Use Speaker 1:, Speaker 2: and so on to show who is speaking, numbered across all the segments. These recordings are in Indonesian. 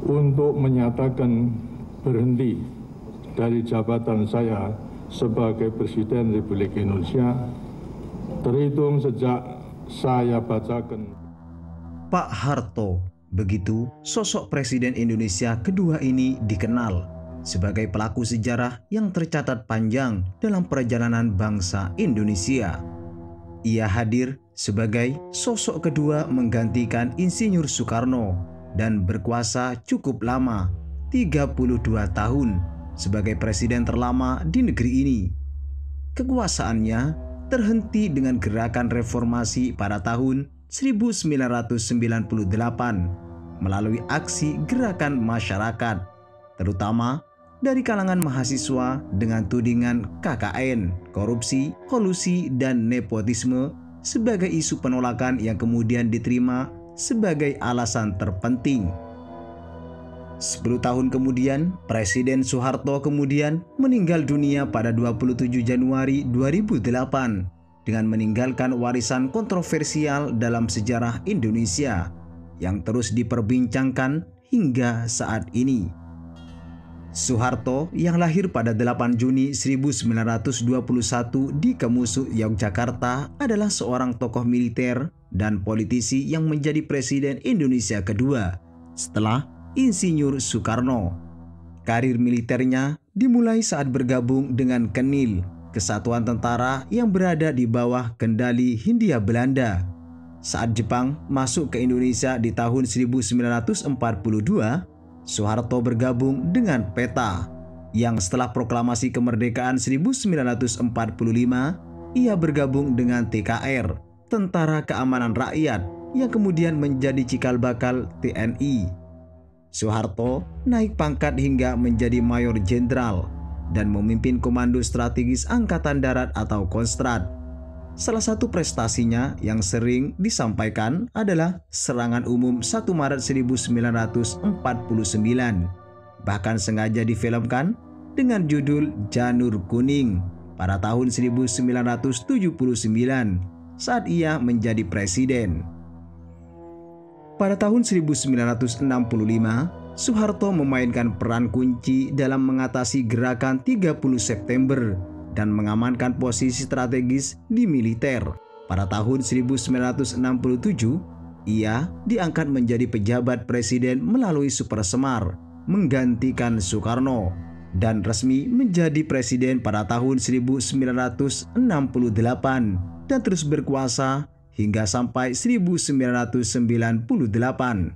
Speaker 1: untuk menyatakan berhenti dari jabatan saya sebagai Presiden Republik Indonesia terhitung sejak saya bacakan.
Speaker 2: Pak Harto, begitu sosok Presiden Indonesia kedua ini dikenal sebagai pelaku sejarah yang tercatat panjang dalam perjalanan bangsa Indonesia. Ia hadir sebagai sosok kedua menggantikan Insinyur Soekarno dan berkuasa cukup lama, 32 tahun, sebagai presiden terlama di negeri ini. Kekuasaannya terhenti dengan gerakan reformasi pada tahun 1998 melalui aksi gerakan masyarakat, terutama dari kalangan mahasiswa dengan tudingan KKN, korupsi, kolusi, dan nepotisme sebagai isu penolakan yang kemudian diterima sebagai alasan terpenting. 10 tahun kemudian, Presiden Soeharto kemudian meninggal dunia pada 27 Januari 2008 dengan meninggalkan warisan kontroversial dalam sejarah Indonesia yang terus diperbincangkan hingga saat ini. Soeharto yang lahir pada 8 Juni 1921 di Kemusu, Yogyakarta adalah seorang tokoh militer dan politisi yang menjadi Presiden Indonesia kedua setelah Insinyur Soekarno. Karir militernya dimulai saat bergabung dengan KENIL, kesatuan tentara yang berada di bawah kendali Hindia Belanda. Saat Jepang masuk ke Indonesia di tahun 1942, Soeharto bergabung dengan PETA, yang setelah proklamasi kemerdekaan 1945, ia bergabung dengan TKR, Tentara Keamanan Rakyat, yang kemudian menjadi cikal bakal TNI. Soeharto naik pangkat hingga menjadi Mayor Jenderal dan memimpin Komando Strategis Angkatan Darat atau Kostrad. Salah satu prestasinya yang sering disampaikan adalah serangan umum 1 Maret 1949, bahkan sengaja difilmkan dengan judul Janur Kuning pada tahun 1979 saat ia menjadi presiden. Pada tahun 1965, Soeharto memainkan peran kunci dalam mengatasi gerakan 30 September dan mengamankan posisi strategis di militer. Pada tahun 1967, ia diangkat menjadi pejabat presiden melalui Supersemar, menggantikan Soekarno, dan resmi menjadi presiden pada tahun 1968 dan terus berkuasa hingga sampai 1998.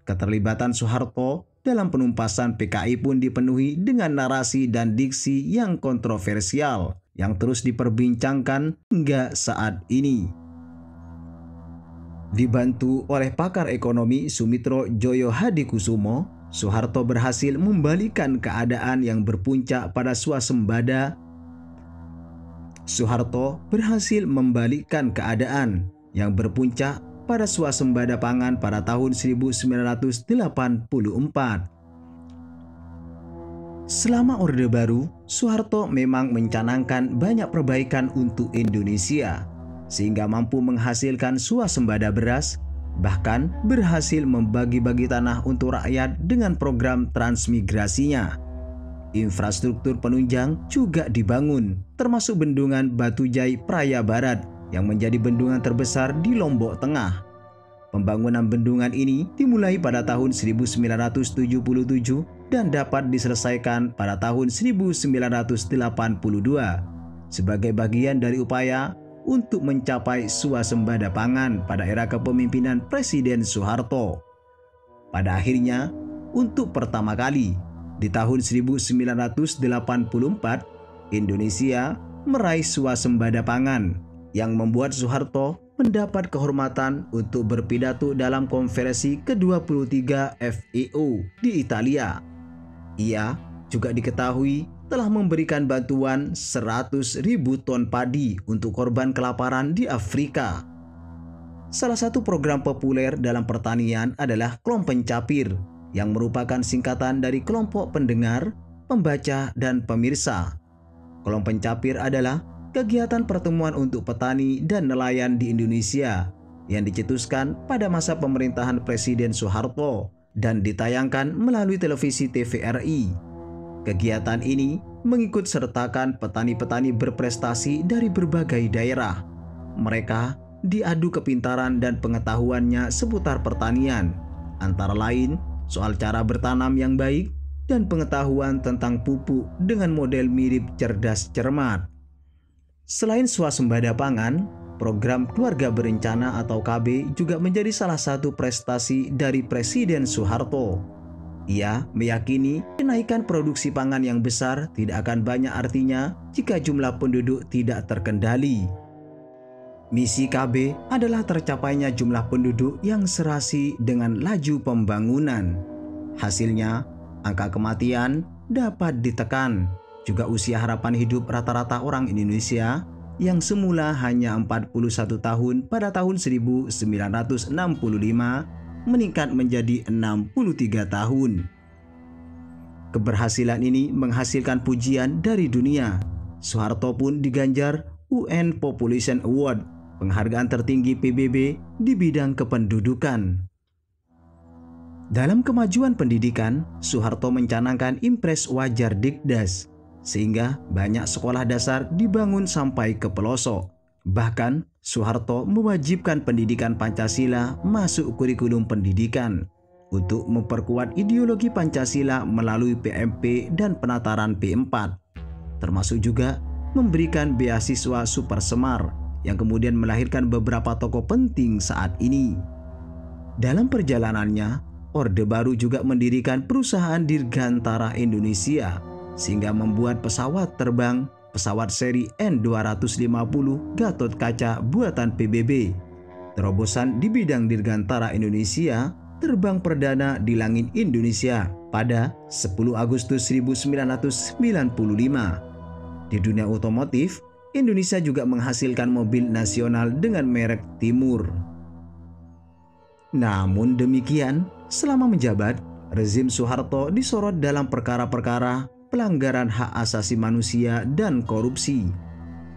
Speaker 2: Keterlibatan Soeharto dalam penumpasan PKI pun dipenuhi dengan narasi dan diksi yang kontroversial yang terus diperbincangkan hingga saat ini. Dibantu oleh pakar ekonomi Sumitro Joyo Hadikusumo, Soeharto berhasil membalikkan keadaan yang berpuncak pada swasembada. Soeharto berhasil membalikkan keadaan yang berpuncak pada swasembada pangan pada tahun 1984. Selama Orde Baru, Soeharto memang mencanangkan banyak perbaikan untuk Indonesia, sehingga mampu menghasilkan swasembada beras, bahkan berhasil membagi-bagi tanah untuk rakyat dengan program transmigrasinya. Infrastruktur penunjang juga dibangun, termasuk bendungan Batujai Praya Barat yang menjadi bendungan terbesar di Lombok Tengah. Pembangunan bendungan ini dimulai pada tahun 1977 dan dapat diselesaikan pada tahun 1982 sebagai bagian dari upaya untuk mencapai swasembada pangan pada era kepemimpinan Presiden Soeharto. Pada akhirnya, untuk pertama kali di tahun 1984, Indonesia meraih swasembada pangan yang membuat Soeharto mendapat kehormatan untuk berpidato dalam konferensi ke-23 FAO di Italia. Ia juga diketahui telah memberikan bantuan 100.000 ton padi untuk korban kelaparan di Afrika. Salah satu program populer dalam pertanian adalah Klompencapir, yang merupakan singkatan dari kelompok pendengar, pembaca, dan pemirsa. Klompencapir adalah kegiatan pertemuan untuk petani dan nelayan di Indonesia yang dicetuskan pada masa pemerintahan Presiden Soeharto dan ditayangkan melalui televisi TVRI. Kegiatan ini mengikut sertakan petani-petani berprestasi dari berbagai daerah. Mereka diadu kepintaran dan pengetahuannya seputar pertanian, antara lain soal cara bertanam yang baik dan pengetahuan tentang pupuk dengan model mirip cerdas cermat. Selain swasembada pangan, program Keluarga Berencana atau KB juga menjadi salah satu prestasi dari Presiden Soeharto. Ia meyakini kenaikan produksi pangan yang besar tidak akan banyak artinya jika jumlah penduduk tidak terkendali. Misi KB adalah tercapainya jumlah penduduk yang serasi dengan laju pembangunan. Hasilnya, angka kematian dapat ditekan. Juga usia harapan hidup rata-rata orang Indonesia yang semula hanya 41 tahun pada tahun 1965 meningkat menjadi 63 tahun. Keberhasilan ini menghasilkan pujian dari dunia. Soeharto pun diganjar UN Population Award, penghargaan tertinggi PBB di bidang kependudukan. Dalam kemajuan pendidikan, Soeharto mencanangkan Impres Wajar Dikdas, sehingga banyak sekolah dasar dibangun sampai ke pelosok. Bahkan, Soeharto mewajibkan pendidikan Pancasila masuk kurikulum pendidikan untuk memperkuat ideologi Pancasila melalui PMP dan penataran P4, termasuk juga memberikan beasiswa Super Semar yang kemudian melahirkan beberapa tokoh penting saat ini. Dalam perjalanannya, Orde Baru juga mendirikan perusahaan Dirgantara Indonesia sehingga membuat pesawat terbang, pesawat seri N250 Gatot Kaca buatan PBB. Terobosan di bidang Dirgantara Indonesia terbang perdana di langit Indonesia pada 10 Agustus 1995. Di dunia otomotif, Indonesia juga menghasilkan mobil nasional dengan merek Timur. Namun demikian, selama menjabat, rezim Soeharto disorot dalam perkara-perkara pelanggaran hak asasi manusia dan korupsi.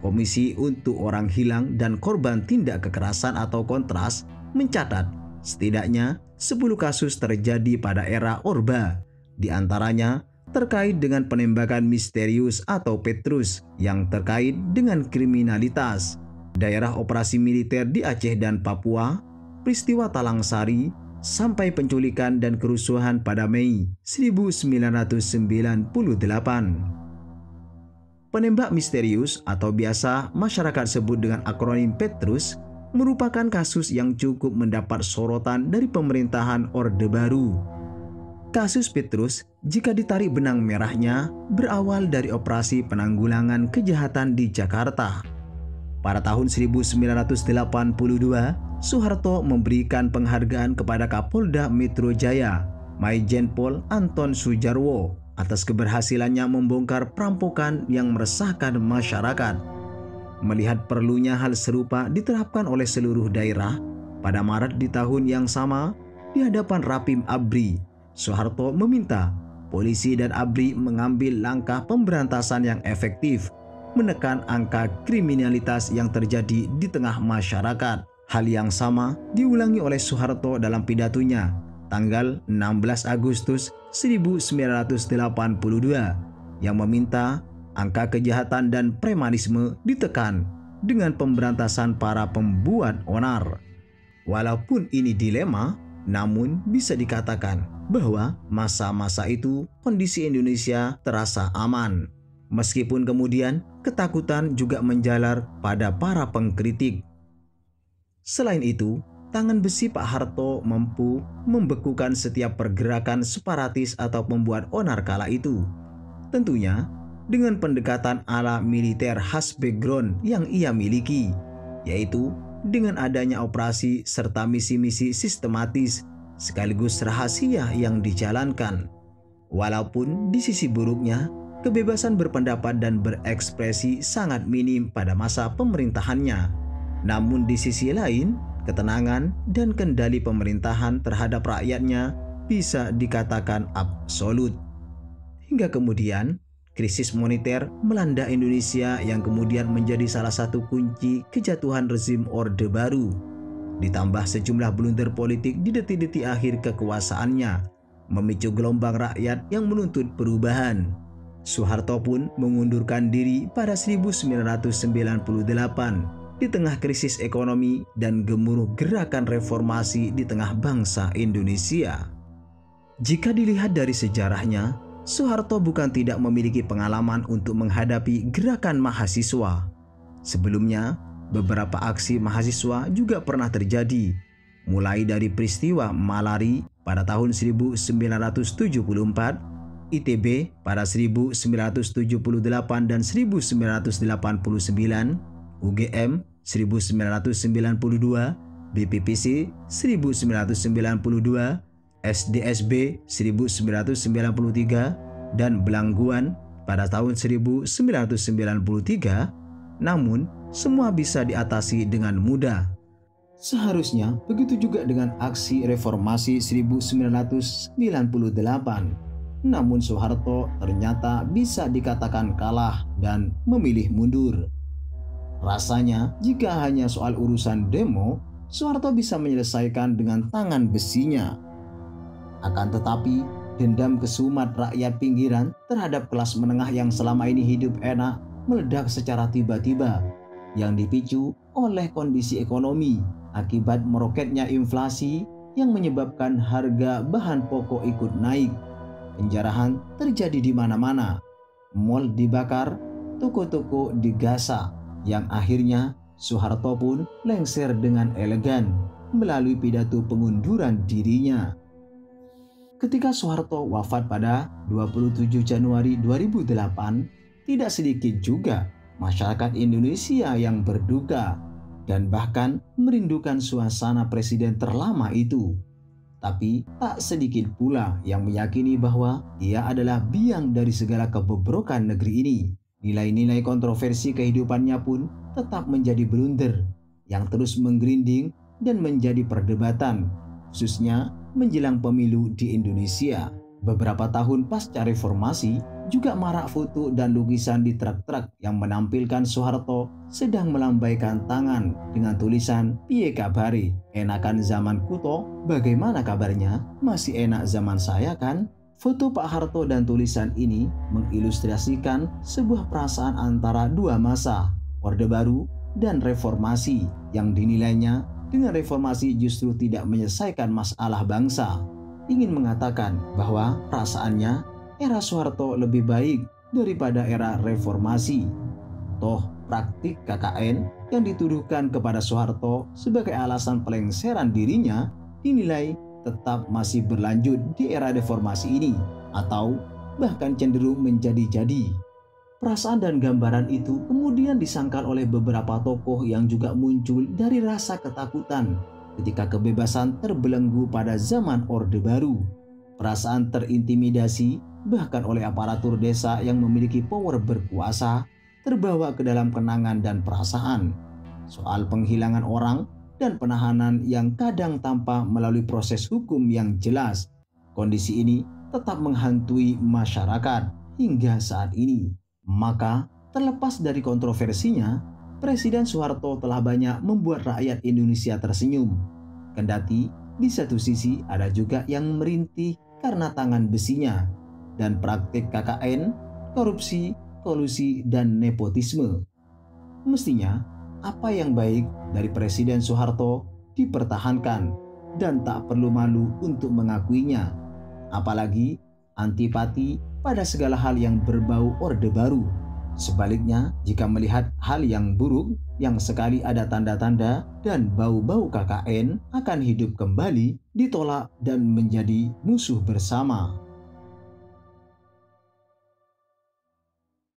Speaker 2: Komisi untuk Orang Hilang dan Korban Tindak Kekerasan atau Kontras mencatat setidaknya 10 kasus terjadi pada era Orba, di antaranya terkait dengan penembakan misterius atau Petrus yang terkait dengan kriminalitas, daerah operasi militer di Aceh dan Papua, peristiwa Talang Sari, sampai penculikan dan kerusuhan pada Mei 1998. Penembak misterius atau biasa masyarakat sebut dengan akronim Petrus merupakan kasus yang cukup mendapat sorotan dari pemerintahan Orde Baru. Kasus Petrus, jika ditarik benang merahnya, berawal dari operasi penanggulangan kejahatan di Jakarta. Pada tahun 1982, Soeharto memberikan penghargaan kepada Kapolda Metro Jaya, Maijen Pol Anton Sujarwo, atas keberhasilannya membongkar perampokan yang meresahkan masyarakat. Melihat perlunya hal serupa diterapkan oleh seluruh daerah, pada Maret di tahun yang sama, di hadapan Rapim ABRI, Soeharto meminta polisi dan ABRI mengambil langkah pemberantasan yang efektif, menekan angka kriminalitas yang terjadi di tengah masyarakat. Hal yang sama diulangi oleh Soeharto dalam pidatonya tanggal 16 Agustus 1982 yang meminta angka kejahatan dan premanisme ditekan dengan pemberantasan para pembuat onar. Walaupun ini dilema, namun bisa dikatakan bahwa masa-masa itu kondisi Indonesia terasa aman. Meskipun kemudian ketakutan juga menjalar pada para pengkritik. Selain itu, tangan besi Pak Harto mampu membekukan setiap pergerakan separatis atau pembuat onar kala itu. Tentunya dengan pendekatan ala militer khas background yang ia miliki, yaitu dengan adanya operasi serta misi-misi sistematis sekaligus rahasia yang dijalankan. Walaupun di sisi buruknya, kebebasan berpendapat dan berekspresi sangat minim pada masa pemerintahannya. Namun di sisi lain, ketenangan dan kendali pemerintahan terhadap rakyatnya bisa dikatakan absolut. Hingga kemudian, krisis moneter melanda Indonesia yang kemudian menjadi salah satu kunci kejatuhan rezim Orde Baru. ditambah sejumlah blunder politik di detik-detik akhir kekuasaannya, memicu gelombang rakyat yang menuntut perubahan. Soeharto pun mengundurkan diri pada 1998 di tengah krisis ekonomi dan gemuruh gerakan reformasi di tengah bangsa Indonesia. Jika dilihat dari sejarahnya, Soeharto bukan tidak memiliki pengalaman untuk menghadapi gerakan mahasiswa. Sebelumnya, beberapa aksi mahasiswa juga pernah terjadi, mulai dari peristiwa Malari pada tahun 1974, ITB pada 1978 dan 1989, UGM 1992, BPPC 1992, SDSB 1993, dan Belangguan pada tahun 1993, namun semua bisa diatasi dengan mudah. Seharusnya begitu juga dengan aksi reformasi 1998. Namun Soeharto ternyata bisa dikatakan kalah dan memilih mundur. Rasanya jika hanya soal urusan demo, Soeharto bisa menyelesaikan dengan tangan besinya. Akan tetapi, dendam kesumat rakyat pinggiran terhadap kelas menengah yang selama ini hidup enak meledak secara tiba-tiba, yang dipicu oleh kondisi ekonomi akibat meroketnya inflasi yang menyebabkan harga bahan pokok ikut naik. Penjarahan terjadi di mana-mana, mal dibakar, toko-toko digasa, yang akhirnya Soeharto pun lengser dengan elegan melalui pidato pengunduran dirinya. Ketika Soeharto wafat pada 27 Januari 2008, tidak sedikit juga masyarakat Indonesia yang berduka dan bahkan merindukan suasana presiden terlama itu. Tapi tak sedikit pula yang meyakini bahwa ia adalah biang dari segala kebobrokan negeri ini. Nilai-nilai kontroversi kehidupannya pun tetap menjadi blunder yang terus menggelinding dan menjadi perdebatan, khususnya menjelang pemilu di Indonesia. Beberapa tahun pasca reformasi, juga marak foto dan lukisan di truk-truk yang menampilkan Soeharto sedang melambaikan tangan dengan tulisan "Piye kabare? Enakan zaman kuto, bagaimana kabarnya? Masih enak zaman saya kan?" Foto Pak Harto dan tulisan ini mengilustrasikan sebuah perasaan antara dua masa, Orde Baru dan reformasi, yang dinilainya dengan reformasi justru tidak menyelesaikan masalah bangsa. Ingin mengatakan bahwa perasaannya era Soeharto lebih baik daripada era reformasi. Toh praktik KKN yang dituduhkan kepada Soeharto sebagai alasan pelengseran dirinya dinilai tetap masih berlanjut di era reformasi ini, atau bahkan cenderung menjadi-jadi. Perasaan dan gambaran itu kemudian disangkal oleh beberapa tokoh yang juga muncul dari rasa ketakutan ketika kebebasan terbelenggu pada zaman Orde Baru. Perasaan terintimidasi bahkan oleh aparatur desa yang memiliki power berkuasa terbawa ke dalam kenangan dan perasaan. Soal penghilangan orang dan penahanan yang kadang tanpa melalui proses hukum yang jelas. Kondisi ini tetap menghantui masyarakat hingga saat ini. Maka, terlepas dari kontroversinya, Presiden Soeharto telah banyak membuat rakyat Indonesia tersenyum. Kendati di satu sisi ada juga yang merintih karena tangan besinya dan praktik KKN, korupsi, kolusi, dan nepotisme. Mestinya, apa yang baik dari Presiden Soeharto dipertahankan dan tak perlu malu untuk mengakuinya. Apalagi antipati pada segala hal yang berbau Orde Baru. Sebaliknya, jika melihat hal yang buruk yang sekali ada tanda-tanda dan bau-bau KKN akan hidup kembali, ditolak dan menjadi musuh bersama.